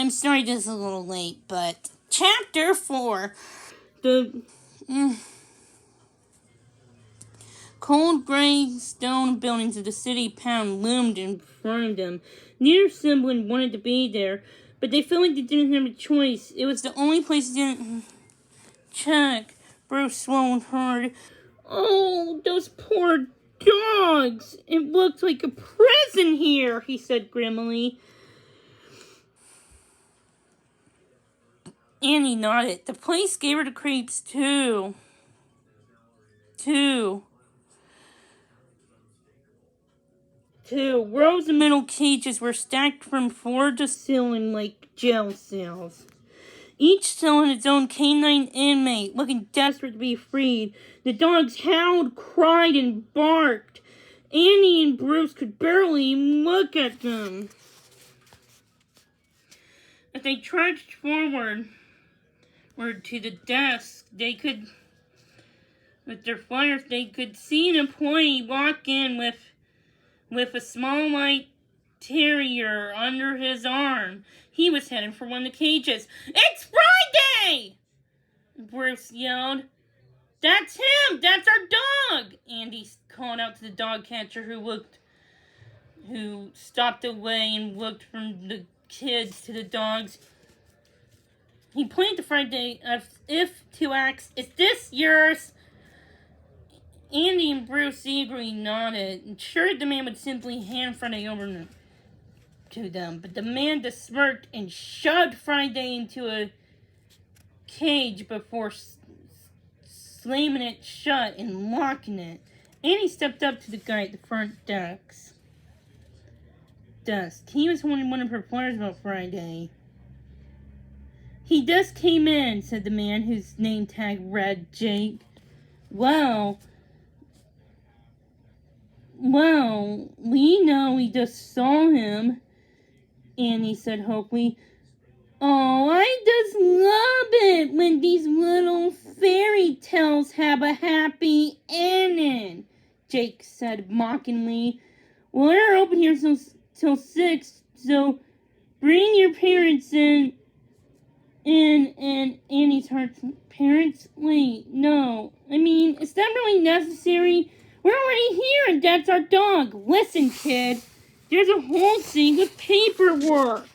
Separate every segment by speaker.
Speaker 1: I'm sorry this is a little late, but Chapter 4. The cold gray stone buildings of the city pound loomed in front of them. Neither sibling wanted to be there, but they felt like they didn't have a choice. It was the only place they didn't check. Bruce swallowed hard. Oh, those poor dogs! It looked like a prison here, he said grimly. Annie nodded. The place gave her the creeps, too. Rows of metal cages were stacked from floor to ceiling like jail cells. Each cell had its own canine inmate, looking desperate to be freed. The dogs howled, cried, and barked. Annie and Bruce could barely look at them. As they trudged forward to the desk, with their flyers, they could see an employee walk in with a small white terrier under his arm. He was heading for one of the cages. "It's Friday!" Bruce yelled. "That's him! That's our dog!" Andy called out to the dog catcher who stopped away and looked from the kids to the dogs. He pointed to Friday to ask, "Is this yours?" Andy and Bruce eagerly nodded, and sure the man would simply hand Friday over to them, but the man just smirked and shoved Friday into a cage before slamming it shut and locking it. Andy stepped up to the guy at the front desk. He was holding one of her flyers about Friday. "He just came in," said the man whose name tag read Jake. Well, we know we just saw him," Annie said hopefully. "Oh, I just love it when these little fairy tales have a happy ending," Jake said mockingly. "Well, we're open here till 6, so bring your parents in." And Annie's heart, "Parents? Wait, no. I mean, is that really necessary? We're already here, and that's our dog. Listen, kid, there's a whole thing with paperwork.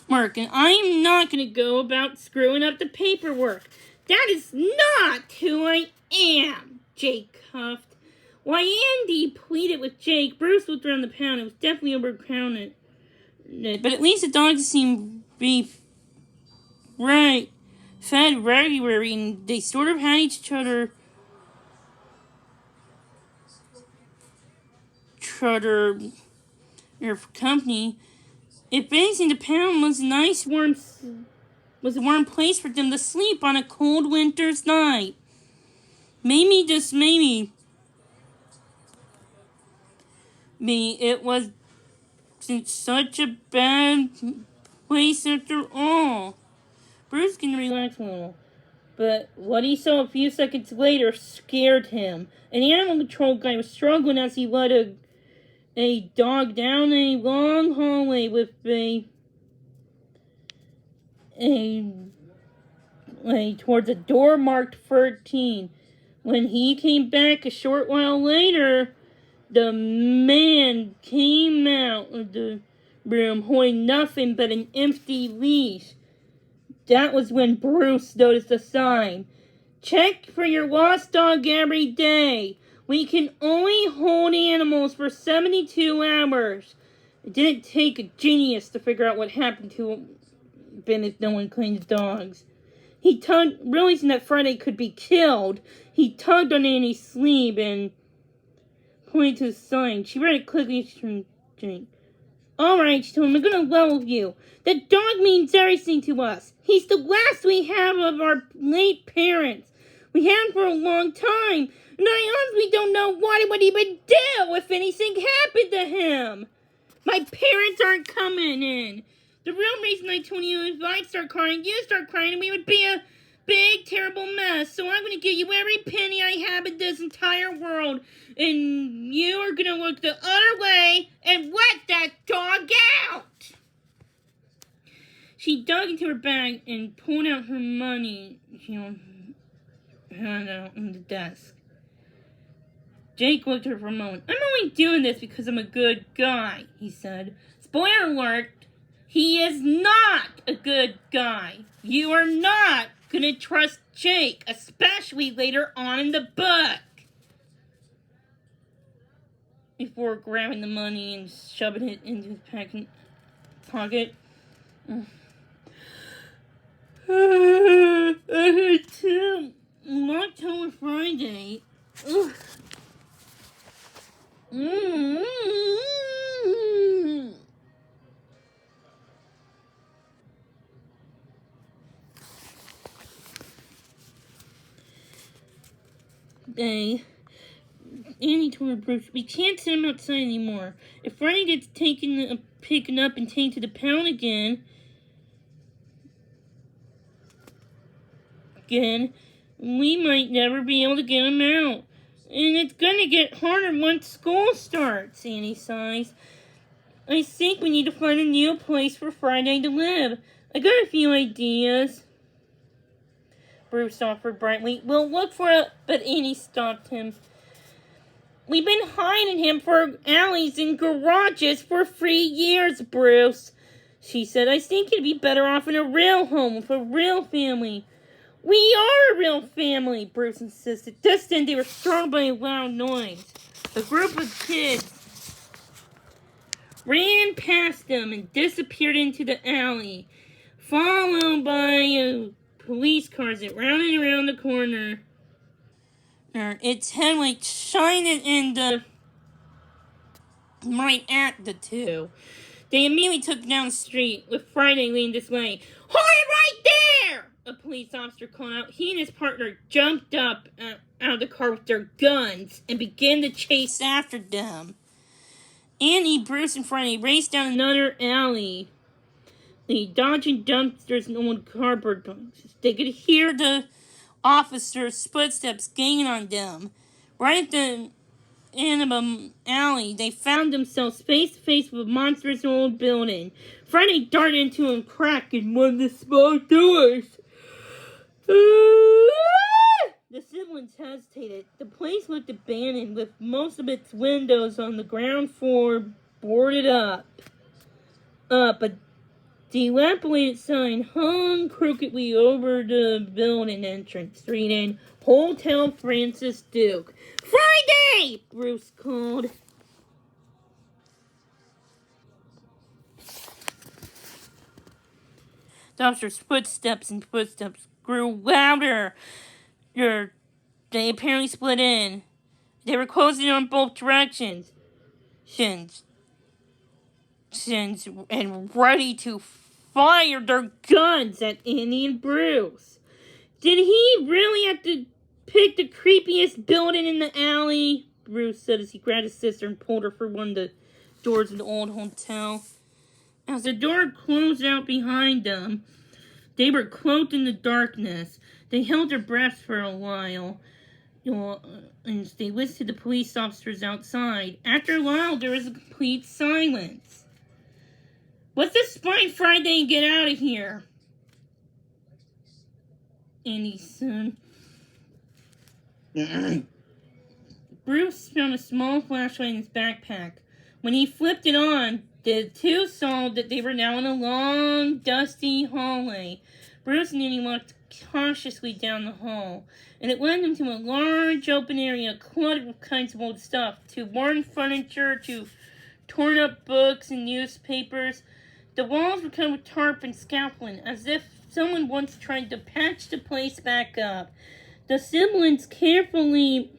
Speaker 1: And I'm not going to go about screwing up the paperwork. That is not who I am," Jake huffed. While Andy pleaded with Jake, Bruce looked around the pound. It was definitely overcrowded. But at least the dogs seemed to be fed regularly, and they sort of had each other their company. If anything, the pound was a warm place for them to sleep on a cold winter's night. Maybe, just maybe, it wasn't such a bad place after all. Bruce can relax a little, but what he saw a few seconds later scared him. An animal control guy was struggling as he led a dog down a long hallway with towards a door marked 13. When he came back a short while later, the man came out of the room holding nothing but an empty leash. That was when Bruce noticed a sign. "Check for your lost dog every day. We can only hold animals for 72 hours. It didn't take a genius to figure out what happened to Ben if no one claims dogs. He tugged, realizing that Friday could be killed, he tugged on Annie's sleeve and pointed to the sign. She read it quickly to Jake. "Alright," she told him, "I'm gonna level you. The dog means everything to us. He's the last we have of our late parents. We had him for a long time, and I honestly don't know what he would even do if anything happened to him. My parents aren't coming in. The real reason I told you is if I start crying, you start crying, and we would be a big, terrible mess. So I'm going to give you every penny I have in this entire world, and you are going to look the other way and let that dog out." She dug into her bag and pulled out her money, hand out on the desk. Jake looked at her for a moment. I'm only doing this because I'm a good guy, he said. Spoiler alert, he is not a good guy. You are not gonna trust Jake, especially later on in the book. Before grabbing the money and shoving it into his pocket. I had too. October Friday. Annie told Bruce, we can't send him outside anymore. If Friday gets taken up and taken to the pound again, we might never be able to get him out. And it's gonna get harder once school starts, Annie sighs. I think we need to find a new place for Friday to live. I got a few ideas. Bruce offered brightly. We'll look for it, but Annie stopped him. We've been hiding him for alleys and garages for 3 years, Bruce, she said. I think he'd be better off in a real home with a real family. We are a real family, Bruce insisted. Just then they were startled by a loud noise. A group of kids ran past them and disappeared into the alley, followed by police cars that rounded around the corner. Its headlights shining in the right at the two. They immediately took down the street, with Friday leading this way. Hold it right there! A police officer called out. He and his partner jumped up out of the car with their guns and began to chase after them. Annie, Bruce, and Friday raced down another alley, dodging dumpsters and old cardboard boxes. They could hear the officers' footsteps gaining on them. Right at the end of an alley, they found themselves face to face with a monstrous old building. Friday darted into a crack in one of the small doors. The siblings hesitated. The place looked abandoned, with most of its windows on the ground floor boarded up. A dilapidated sign hung crookedly over the building entrance, reading Hotel Francis Duke. Friday! Bruce called. The officer's footsteps grew louder. They apparently split in. They were closing on both directions. And ready to fire their guns at Annie and Bruce. Did he really have to pick the creepiest building in the alley? Bruce said as he grabbed his sister and pulled her through one of the doors of the old hotel. As the door closed out behind them, they were cloaked in the darkness. They held their breaths for a while, and they listened to the police officers outside. After a while, there was a complete silence. Let's just find Friday and get out of here, Annie said. Bruce found a small flashlight in his backpack. When he flipped it on, the two saw that they were now in a long, dusty hallway. Bruce and Annie walked cautiously down the hall, and it led them to a large open area cluttered with kinds of old stuff, to worn furniture, to torn up books and newspapers. The walls were covered with tarp and scaffolding, as if someone once tried to patch the place back up. The siblings carefully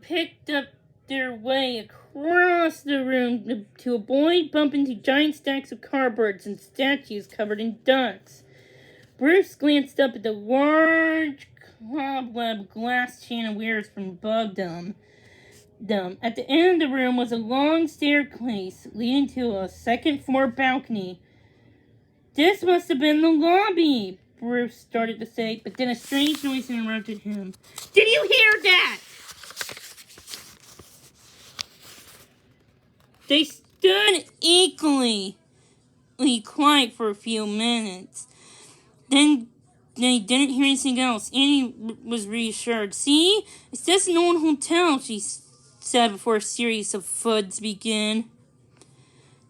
Speaker 1: picked up their way across the room to avoid bumping into giant stacks of cardboards and statues covered in dust. Bruce glanced up at the large cobweb glass chandeliers from above them. At the end of the room was a long staircase leading to a second-floor balcony. This must have been the lobby, Bruce started to say, but then a strange noise interrupted him. Did you hear that? They stood equally quiet for a few minutes. Then they didn't hear anything else. Annie was reassured. See? It's just an old hotel, she said before a series of thuds began.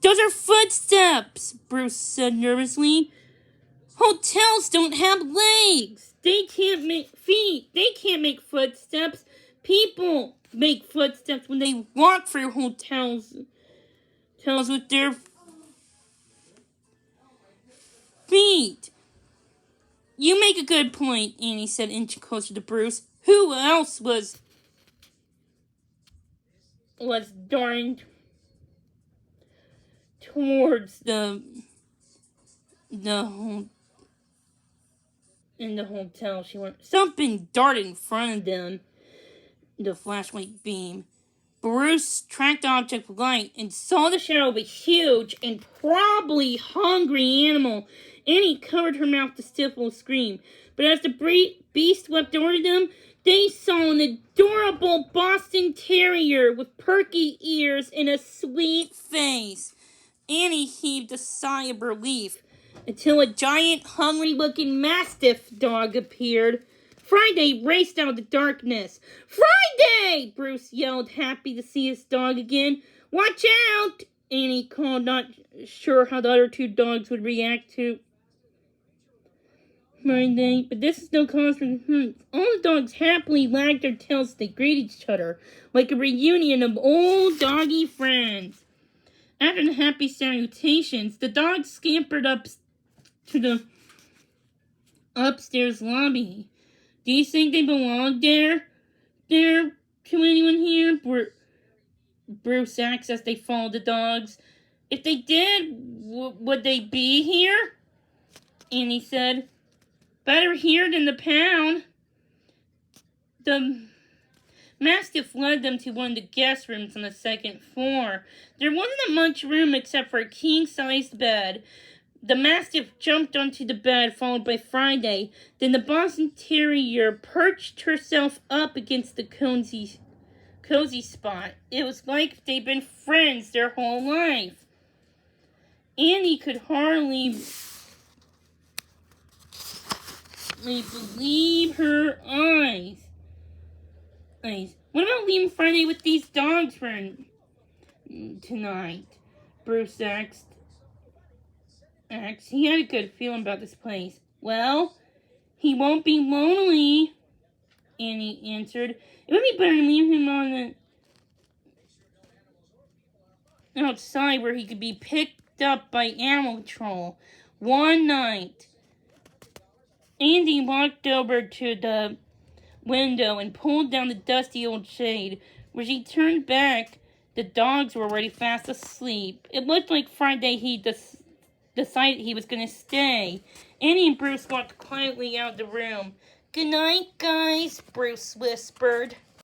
Speaker 1: Those are footsteps, Bruce said nervously. Hotels don't have legs. They can't make feet. They can't make footsteps. People make footsteps when they walk through hotels with their feet. You make a good point, Annie said, inching closer to Bruce. Who else was darting towards the hotel? She went. Something darted in front of them. The flashlight beam. Bruce tracked the object with light and saw the shadow of a huge and probably hungry animal. Annie covered her mouth to stifle a scream. But as the beast swept over them, they saw an adorable Boston Terrier with perky ears and a sweet face. Annie heaved a sigh of relief until a giant, hungry-looking Mastiff dog appeared. Friday raced out of the darkness. Friday! Bruce yelled, happy to see his dog again. Watch out! Annie called, not sure how the other two dogs would react to Friday, but this is no cause for concern. All the dogs happily wagged their tails as they greeted each other, like a reunion of old doggy friends. After the happy salutations, the dogs scampered up to the upstairs lobby. Do you think they belong there to anyone here? Bruce asked as they followed the dogs. If they did, would they be here? Annie said. Better here than the pound. The Mastiff led them to one of the guest rooms on the second floor. There wasn't much room except for a king-sized bed. The Mastiff jumped onto the bed, followed by Friday. Then the Boston Terrier perched herself up against the cozy spot. It was like they'd been friends their whole life. Annie could hardly believe her eyes. What about leaving Friday with these dogs for tonight? Bruce asked. He had a good feeling about this place. Well, he won't be lonely, Annie answered. It would be better to leave him on the outside where he could be picked up by animal control. One night, Andy walked over to the window and pulled down the dusty old shade. When she turned back, the dogs were already fast asleep. It looked like Friday he decided he was going to stay. Annie and Bruce walked quietly out of the room. Good night, guys, Bruce whispered.